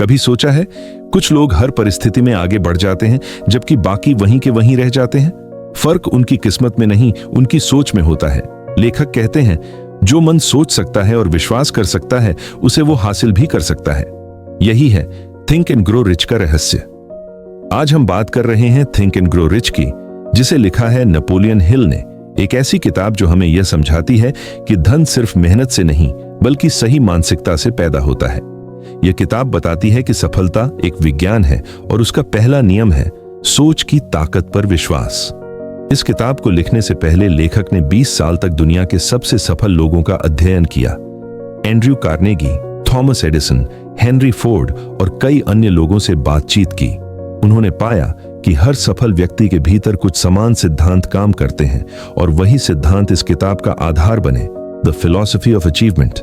कभी सोचा है, कुछ लोग हर परिस्थिति में आगे बढ़ जाते हैं जबकि बाकी वहीं के वहीं रह जाते हैं। फर्क उनकी किस्मत में नहीं, उनकी सोच में होता है। लेखक कहते हैं, जो मन सोच सकता है और विश्वास कर सकता है उसे वो हासिल भी कर सकता है। यही है थिंक एंड ग्रो रिच का रहस्य। आज हम बात कर रहे हैं थिंक एंड ग्रो रिच की, जिसे लिखा है नेपोलियन हिल ने। एक ऐसी किताब जो हमें यह समझाती है कि धन सिर्फ मेहनत से नहीं बल्कि सही मानसिकता से पैदा होता है। यह किताब बताती है कि सफलता एक विज्ञान है और उसका पहला नियम है सोच की ताकत पर विश्वास। इस किताब को लिखने से पहले लेखक ने 20 साल तक दुनिया के सबसे सफल लोगों का अध्ययन किया। Andrew Carnegie, Thomas Edison, Henry Ford और कई अन्य लोगों से बातचीत की। उन्होंने पाया कि हर सफल व्यक्ति के भीतर कुछ समान सिद्धांत काम करते हैं और वही सिद्धांत इस किताब का आधार बने, द फिलॉसफी ऑफ अचीवमेंट।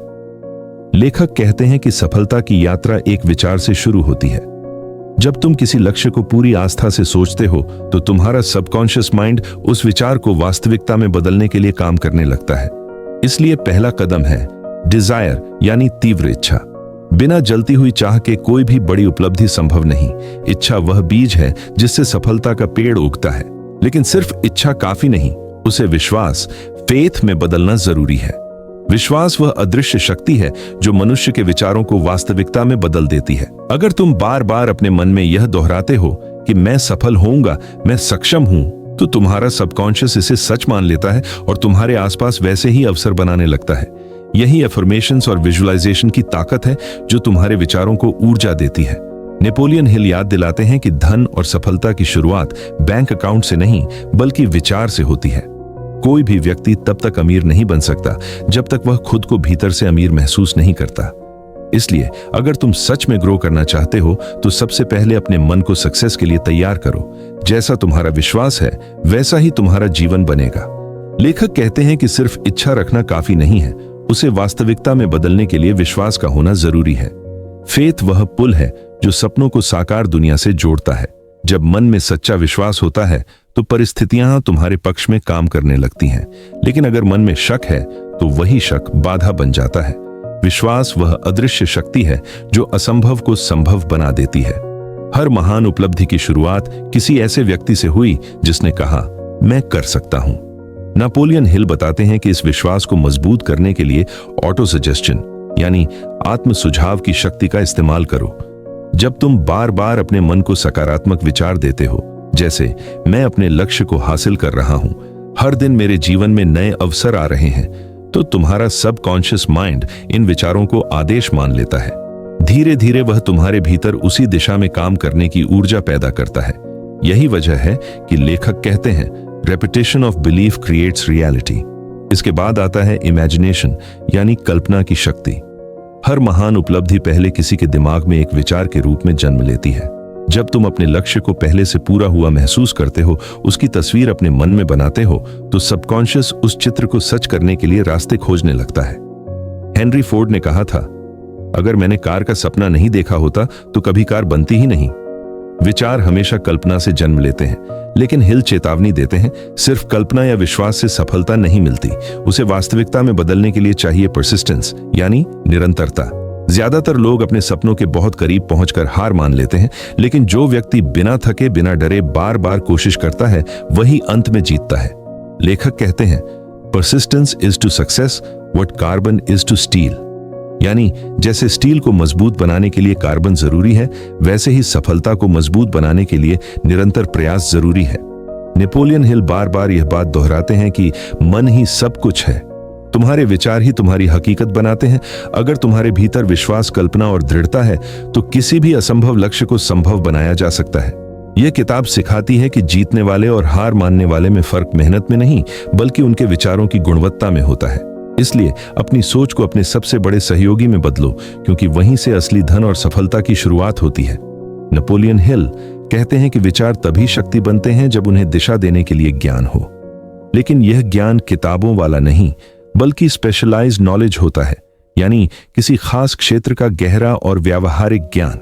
लेखक कहते हैं कि सफलता की यात्रा एक विचार से शुरू होती है। जब तुम किसी लक्ष्य को पूरी आस्था से सोचते हो तो तुम्हारा सबकॉन्शियस माइंड उस विचार को वास्तविकता में बदलने के लिए काम करने लगता है। इसलिए पहला कदम है डिजायर, यानी तीव्र इच्छा। बिना जलती हुई चाह के कोई भी बड़ी उपलब्धि संभव नहीं। इच्छा वह बीज है जिससे सफलता का पेड़ उगता है। लेकिन सिर्फ इच्छा काफी नहीं, उसे विश्वास, फेथ में बदलना जरूरी है। विश्वास वह अदृश्य शक्ति है जो मनुष्य के विचारों को वास्तविकता में बदल देती है। अगर तुम बार बार अपने मन में यह दोहराते हो कि मैं सफल होऊंगा, मैं सक्षम हूं, तो तुम्हारा सबकॉन्शियस इसे सच मान लेता है और तुम्हारे आसपास वैसे ही अवसर बनाने लगता है। यही एफर्मेशंस और विजुअलाइजेशन की ताकत है जो तुम्हारे विचारों को ऊर्जा देती है। नेपोलियन हिल याद दिलाते हैं कि धन और सफलता की शुरुआत बैंक अकाउंट से नहीं बल्कि विचार से होती है। कोई भी व्यक्ति तब तक अमीर नहीं बन सकता जब तक वह खुद को भीतर से अमीर महसूस नहीं करता। इसलिए अगर तुम सच में ग्रो करना चाहते हो तो सबसे पहले अपने मन को सक्सेस के लिए तैयार करो। जैसा तुम्हारा विश्वास है वैसा ही तुम्हारा जीवन बनेगा। लेखक कहते हैं कि सिर्फ इच्छा रखना काफी नहीं है, उसे वास्तविकता में बदलने के लिए विश्वास का होना जरूरी है। फेथ वह पुल है जो सपनों को साकार दुनिया से जोड़ता है। जब मन में सच्चा विश्वास होता है तो परिस्थितियां तुम्हारे पक्ष में काम करने लगती हैं। लेकिन अगर मन में शक है तो वही शक बाधा बन जाता है। विश्वास वह अदृश्य शक्ति है जो असंभव को संभव बना देती है। हर महान उपलब्धि की शुरुआत किसी ऐसे व्यक्ति से हुई जिसने कहा, मैं कर सकता हूं। नेपोलियन हिल बताते हैं कि इस विश्वास को मजबूत करने के लिए ऑटो सजेशन, यानी आत्म सुझाव की शक्ति का इस्तेमाल करो। जब तुम बार बार अपने मन को सकारात्मक विचार देते हो, जैसे मैं अपने लक्ष्य को हासिल कर रहा हूं, हर दिन मेरे जीवन में नए अवसर आ रहे हैं, तो तुम्हारा सबकॉन्शियस माइंड इन विचारों को आदेश मान लेता है। धीरे धीरे वह तुम्हारे भीतर उसी दिशा में काम करने की ऊर्जा पैदा करता है। यही वजह है कि लेखक कहते हैं, repetition of belief creates reality. इसके बाद आता है इमेजिनेशन, यानी कल्पना की शक्ति। हर महान उपलब्धि पहले किसी के दिमाग में एक विचार के रूप में जन्म लेती है। जब तुम अपने लक्ष्य को पहले से पूरा हुआ महसूस करते हो, उसकी तस्वीर अपने मन में बनाते हो, तो सबकॉन्शियस उस चित्र को सच करने के लिए रास्ते खोजने लगता है। हेनरी फोर्ड ने कहा था, अगर मैंने कार का सपना नहीं देखा होता तो कभी कार बनती ही नहीं। विचार हमेशा कल्पना से जन्म लेते हैं, लेकिन हिल चेतावनी देते हैं, सिर्फ कल्पना या विश्वास से सफलता नहीं मिलती, उसे वास्तविकता में बदलने के लिए चाहिए परसिस्टेंस, यानी निरंतरता। ज्यादातर लोग अपने सपनों के बहुत करीब पहुंचकर हार मान लेते हैं, लेकिन जो व्यक्ति बिना थके बिना डरे बार बार कोशिश करता है वही अंत में जीतता है। लेखक कहते हैं, persistence is to success what carbon is to steel, यानी जैसे स्टील को मजबूत बनाने के लिए कार्बन जरूरी है, वैसे ही सफलता को मजबूत बनाने के लिए निरंतर प्रयास जरूरी है। नेपोलियन हिल बार बार यह बात दोहराते हैं कि मन ही सब कुछ है, तुम्हारे विचार ही तुम्हारी हकीकत बनाते हैं। अगर तुम्हारे भीतर विश्वास, कल्पना और दृढ़ता है तो किसी भी असंभव लक्ष्य को संभव बनाया जा सकता है। यह किताब सिखाती है कि जीतने वाले और हार मानने वाले में फर्क मेहनत में नहीं बल्कि उनके विचारों की गुणवत्ता में होता है। इसलिए अपनी सोच को अपने सबसे बड़े सहयोगी में बदलो, क्योंकि वहीं से असली धन और सफलता की शुरुआत होती है। नेपोलियन हिल कहते हैं कि विचार तभी शक्ति बनते हैं जब उन्हें दिशा देने के लिए ज्ञान हो। लेकिन यह ज्ञान किताबों वाला नहीं बल्कि स्पेशलाइज्ड नॉलेज होता है, यानी किसी खास क्षेत्र का गहरा और व्यावहारिक ज्ञान।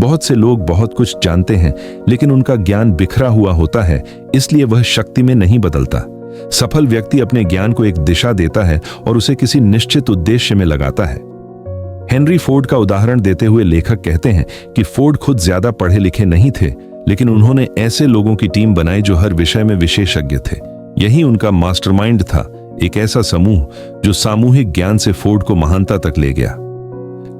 बहुत से लोग बहुत कुछ जानते हैं लेकिन उनका ज्ञान बिखरा हुआ होता है, इसलिए वह शक्ति में नहीं बदलता। सफल व्यक्ति अपने ज्ञान को एक दिशा देता है और उसे किसी निश्चित उद्देश्य में लगाता है। हेनरी फोर्ड का उदाहरण देते हुए लेखक कहते हैं कि फोर्ड खुद ज्यादा पढ़े लिखे नहीं थे, लेकिन उन्होंने ऐसे लोगों की टीम बनाई जो हर विषय में विशेषज्ञ थे। यही उनका मास्टरमाइंड था, एक ऐसा समूह जो सामूहिक ज्ञान से फोर्ड को महानता तक ले गया।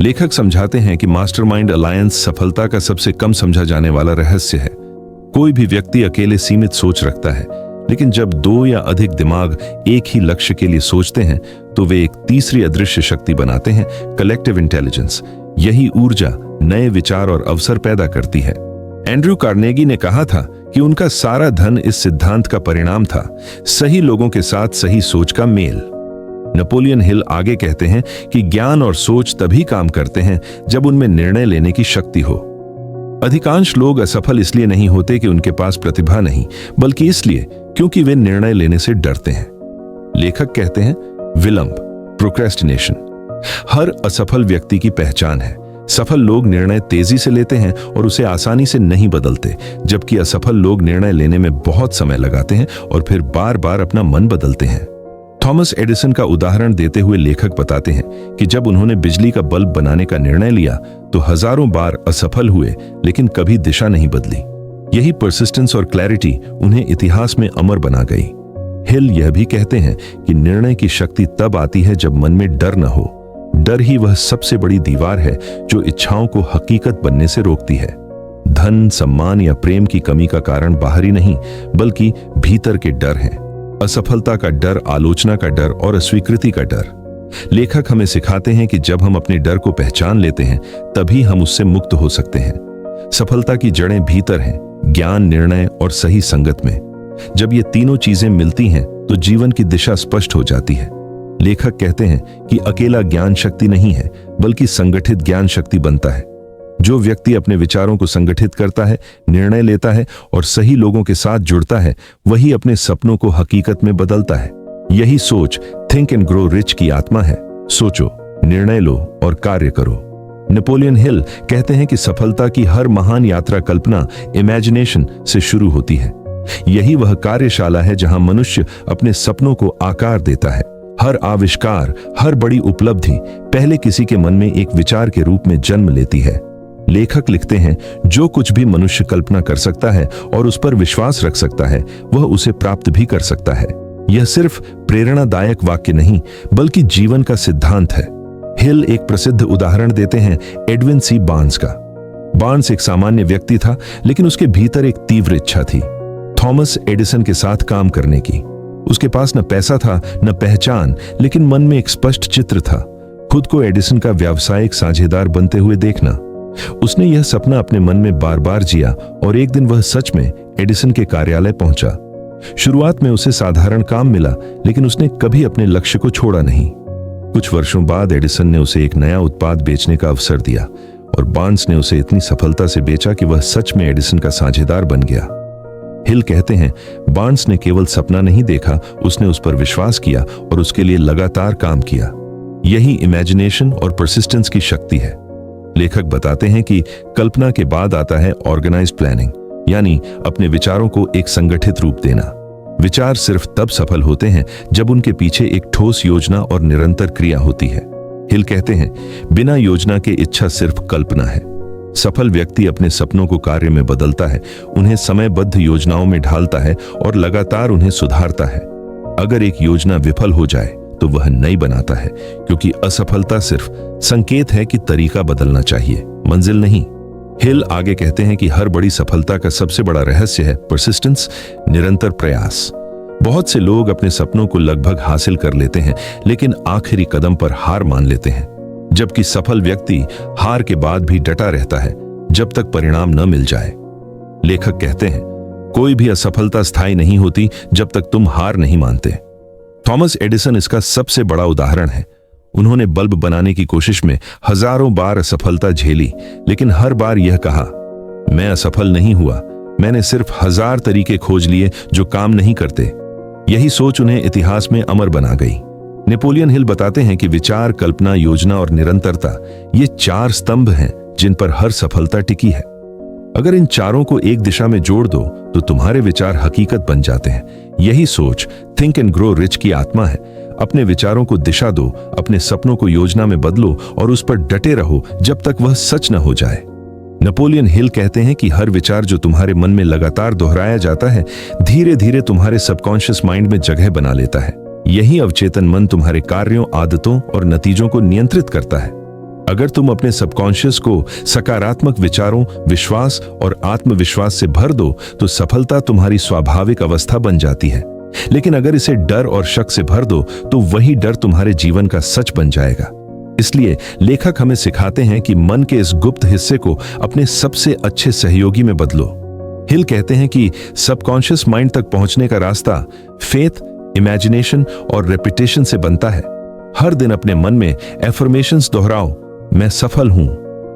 लेखक समझाते हैं कि मास्टरमाइंड अलायंस सफलता का सबसे कम समझा जाने वाला रहस्य है। कोई भी व्यक्ति अकेले सीमित सोच रखता है, लेकिन जब दो या अधिक दिमाग एक ही लक्ष्य के लिए सोचते हैं तो वे एक तीसरी अदृश्य शक्ति बनाते हैं, कलेक्टिव इंटेलिजेंस। यही ऊर्जा नए विचार और अवसर पैदा करती है। एंड्रयू कार्नेगी ने कहा था कि उनका सारा धन इस सिद्धांत का परिणाम था, सही लोगों के साथ सही सोच का मेल। नेपोलियन हिल आगे कहते हैं कि ज्ञान और सोच तभी काम करते हैं जब उनमें निर्णय लेने की शक्ति हो। अधिकांश लोग असफल इसलिए नहीं होते कि उनके पास प्रतिभा नहीं, बल्कि इसलिए क्योंकि वे निर्णय लेने से डरते हैं। लेखक कहते हैं, विलंब, प्रोक्रेस्टिनेशन हर असफल व्यक्ति की पहचान है। सफल लोग निर्णय तेजी से लेते हैं और उसे आसानी से नहीं बदलते, जबकि असफल लोग निर्णय लेने में बहुत समय लगाते हैं और फिर बार बार अपना मन बदलते हैं। थॉमस एडिसन का उदाहरण देते हुए लेखक बताते हैं कि जब उन्होंने बिजली का बल्ब बनाने का निर्णय लिया तो हजारों बार असफल हुए, लेकिन कभी दिशा नहीं बदली। यही परसिस्टेंस और क्लैरिटी उन्हें इतिहास में अमर बना गई। हिल यह भी कहते हैं कि निर्णय की शक्ति तब आती है जब मन में डर न हो। डर ही वह सबसे बड़ी दीवार है जो इच्छाओं को हकीकत बनने से रोकती है। धन, सम्मान या प्रेम की कमी का कारण बाहरी नहीं, बल्कि भीतर के डर हैं। असफलता का डर, आलोचना का डर और अस्वीकृति का डर। लेखक हमें सिखाते हैं कि जब हम अपने डर को पहचान लेते हैं तभी हम उससे मुक्त हो सकते हैं। सफलता की जड़ें भीतर हैं, ज्ञान, निर्णय और सही संगत में। जब ये तीनों चीजें मिलती हैं तो जीवन की दिशा स्पष्ट हो जाती है। लेखक कहते हैं कि अकेला ज्ञान शक्ति नहीं है, बल्कि संगठित ज्ञान शक्ति बनता है। जो व्यक्ति अपने विचारों को संगठित करता है, निर्णय लेता है और सही लोगों के साथ जुड़ता है, वही अपने सपनों को हकीकत में बदलता है। यही सोच थिंक एंड ग्रो रिच की आत्मा है। सोचो, निर्णय लो और कार्य करो। नेपोलियन हिल कहते हैं कि सफलता की हर महान यात्रा कल्पना, इमेजिनेशन से शुरू होती है। यही वह कार्यशाला है जहां मनुष्य अपने सपनों को आकार देता है। हर आविष्कार, हर बड़ी उपलब्धि पहले किसी के मन में एक विचार के रूप में जन्म लेती है। लेखक लिखते हैं, जो कुछ भी मनुष्य कल्पना कर सकता है और उस पर विश्वास रख सकता है, वह उसे प्राप्त भी कर सकता है। यह सिर्फ प्रेरणादायक वाक्य नहीं, बल्कि जीवन का सिद्धांत है। हिल एक प्रसिद्ध उदाहरण देते हैं एडविन सी बार्न्स का। बार्न्स एक सामान्य व्यक्ति था, लेकिन उसके भीतर एक तीव्र इच्छा थी थॉमस एडिसन के साथ काम करने की। उसके पास न पैसा था, न पहचान, लेकिन मन में एक स्पष्ट चित्र था, खुद को एडिसन का व्यावसायिक साझेदार बनते हुए देखना। उसने यह सपना अपने मन में बार बार जिया और एक दिन वह सच में एडिसन के कार्यालय पहुंचा। शुरुआत में उसे साधारण काम मिला, लेकिन उसने कभी अपने लक्ष्य को छोड़ा नहीं। कुछ वर्षों बाद एडिसन ने उसे एक नया उत्पाद बेचने का अवसर दिया और बार्न्स ने उसे इतनी सफलता से बेचा कि वह सच में एडिसन का साझेदार बन गया। हिल कहते हैं, बार्न्स ने केवल सपना नहीं देखा, उसने उस पर विश्वास किया और उसके लिए लगातार काम किया। यही इमेजिनेशन और परसिस्टेंस की शक्ति है। लेखक बताते हैं कि कल्पना के बाद आता है ऑर्गेनाइज्ड प्लानिंग, यानी अपने विचारों को एक संगठित रूप देना। विचार सिर्फ तब सफल होते हैं जब उनके पीछे एक ठोस योजना और निरंतर क्रिया होती है। हिल कहते हैं, बिना योजना के इच्छा सिर्फ कल्पना है। सफल व्यक्ति अपने सपनों को कार्य में बदलता है, उन्हें समयबद्ध योजनाओं में ढालता है और लगातार उन्हें सुधारता है। अगर एक योजना विफल हो जाए तो वह नई बनाता है, क्योंकि असफलता सिर्फ संकेत है कि तरीका बदलना चाहिए, मंजिल नहीं। हिल आगे कहते हैं कि हर बड़ी सफलता का सबसे बड़ा रहस्य है परसिस्टेंस, निरंतर प्रयास। बहुत से लोग अपने सपनों को लगभग हासिल कर लेते हैं, लेकिन आखिरी कदम पर हार मान लेते हैं, जबकि सफल व्यक्ति हार के बाद भी डटा रहता है जब तक परिणाम न मिल जाए। लेखक कहते हैं, कोई भी असफलता स्थायी नहीं होती जब तक तुम हार नहीं मानते। थॉमस एडिसन इसका सबसे बड़ा उदाहरण है। उन्होंने बल्ब बनाने की कोशिश में हजारों बार असफलता झेली, लेकिन हर बार यह कहा, मैं असफल नहीं हुआ, मैंने सिर्फ 1000 तरीके खोज लिए जो काम नहीं करते। यही सोच उन्हें इतिहास में अमर बना गई। नेपोलियन हिल बताते हैं कि विचार, कल्पना, योजना और निरंतरता, ये 4 स्तंभ हैं जिन पर हर सफलता टिकी है। अगर इन चारों को एक दिशा में जोड़ दो तो तुम्हारे विचार हकीकत बन जाते हैं। यही सोच थिंक एंड ग्रो रिच की आत्मा है। अपने विचारों को दिशा दो, अपने सपनों को योजना में बदलो और उस पर डटे रहो जब तक वह सच न हो जाए। नेपोलियन हिल कहते हैं कि हर विचार जो तुम्हारे मन में लगातार दोहराया जाता है, धीरे धीरे तुम्हारे सबकॉन्शियस माइंड में जगह बना लेता है। यही अवचेतन मन तुम्हारे कार्यों, आदतों और नतीजों को नियंत्रित करता है। अगर तुम अपने सबकॉन्शियस को सकारात्मक विचारों, विश्वास और आत्मविश्वास से भर दो तो सफलता तुम्हारी स्वाभाविक अवस्था बन जाती है। लेकिन अगर इसे डर और शक से भर दो तो वही डर तुम्हारे जीवन का सच बन जाएगा। इसलिए लेखक हमें सिखाते हैं कि मन के इस गुप्त हिस्से को अपने सबसे अच्छे सहयोगी में बदलो। हिल कहते हैं कि सबकॉन्शियस माइंड तक पहुंचने का रास्ता फेथ, इमेजिनेशन और रेपिटेशन से बनता है। हर दिन अपने मन में एफर्मेशंस दोहराओ, मैं सफल हूं,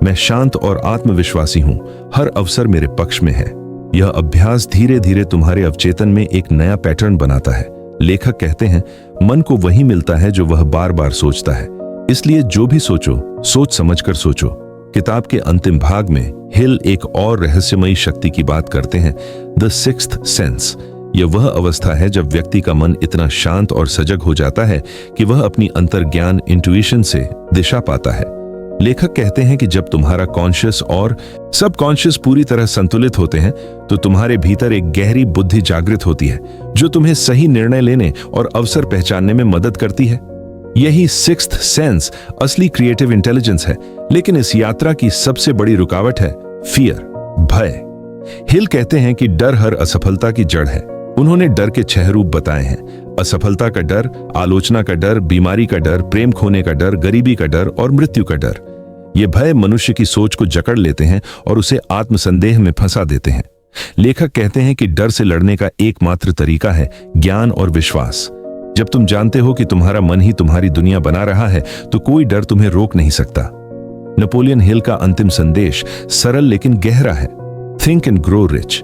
मैं शांत और आत्मविश्वासी हूं, हर अवसर मेरे पक्ष में है। यह अभ्यास धीरे धीरे तुम्हारे अवचेतन में एक नया पैटर्न बनाता है। लेखक कहते हैं, मन को वही मिलता है जो वह बार बार सोचता है। इसलिए जो भी सोचो, सोच समझकर सोचो। किताब के अंतिम भाग में हिल एक और रहस्यमयी शक्ति की बात करते हैं, द सिक्स्थ सेंस। यह वह अवस्था है जब व्यक्ति का मन इतना शांत और सजग हो जाता है कि वह अपनी अंतर्ज्ञान, इंट्यूइशन से दिशा पाता है। लेखक कहते हैं कि जब तुम्हारा कॉन्शियस और सबकॉन्शियस पूरी तरह संतुलित होते हैं तो तुम्हारे भीतर एक गहरी बुद्धि जागृत होती है जो तुम्हें सही निर्णय लेने और अवसर पहचानने में मदद करती है। यही सिक्स्थ सेंस असली क्रिएटिव इंटेलिजेंस है। लेकिन इस यात्रा की सबसे बड़ी रुकावट है फियर, भय। हिल कहते हैं कि डर हर असफलता की जड़ है। उन्होंने डर के 6 रूप बताए हैं, असफलता का डर, आलोचना का डर, बीमारी का डर, प्रेम खोने का डर, गरीबी का डर और मृत्यु का डर। ये भय मनुष्य की सोच को जकड़ लेते हैं और उसे आत्मसंदेह में फंसा देते हैं। लेखक कहते हैं कि डर से लड़ने का एकमात्र तरीका है ज्ञान और विश्वास। जब तुम जानते हो कि तुम्हारा मन ही तुम्हारी दुनिया बना रहा है तो कोई डर तुम्हें रोक नहीं सकता। नेपोलियन हिल का अंतिम संदेश सरल लेकिन गहरा है, थिंक एंड ग्रो रिच।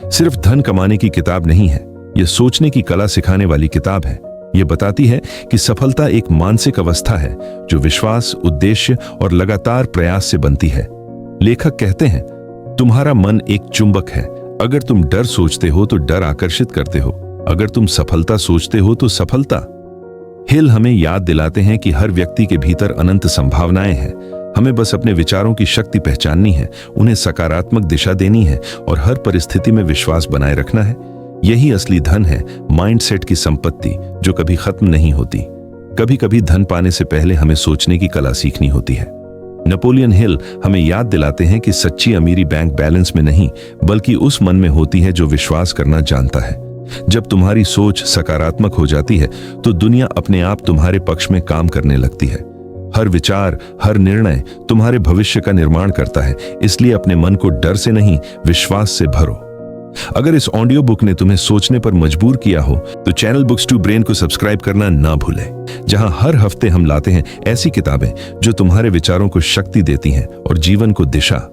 सिर्फ धन कमाने की किताब नहीं है, यह सोचने की कला सिखाने वाली किताब है। यह बताती है कि सफलता एक मानसिक अवस्था है जो विश्वास, उद्देश्य और लगातार प्रयास से बनती है। लेखक कहते हैं, तुम्हारा मन एक चुंबक है। अगर तुम डर सोचते हो तो डर आकर्षित करते हो, अगर तुम सफलता सोचते हो तो सफलता। हिल हमें याद दिलाते हैं कि हर व्यक्ति के भीतर अनंत संभावनाएं हैं। हमें बस अपने विचारों की शक्ति पहचाननी है, उन्हें सकारात्मक दिशा देनी है और हर परिस्थिति में विश्वास बनाए रखना है। यही असली धन है, माइंडसेट की संपत्ति जो कभी खत्म नहीं होती। कभी कभी धन पाने से पहले हमें सोचने की कला सीखनी होती है। नेपोलियन हिल हमें याद दिलाते हैं कि सच्ची अमीरी बैंक बैलेंस में नहीं बल्कि उस मन में होती है जो विश्वास करना जानता है। जब तुम्हारी सोच सकारात्मक हो जाती है तो दुनिया अपने आप तुम्हारे पक्ष में काम करने लगती है। हर विचार, हर निर्णय तुम्हारे भविष्य का निर्माण करता है। इसलिए अपने मन को डर से नहीं, विश्वास से भरो। अगर इस ऑडियो बुक ने तुम्हें सोचने पर मजबूर किया हो तो चैनल बुक्स टू ब्रेन को सब्सक्राइब करना ना भूलें, जहां हर हफ्ते हम लाते हैं ऐसी किताबें जो तुम्हारे विचारों को शक्ति देती हैं और जीवन को दिशा।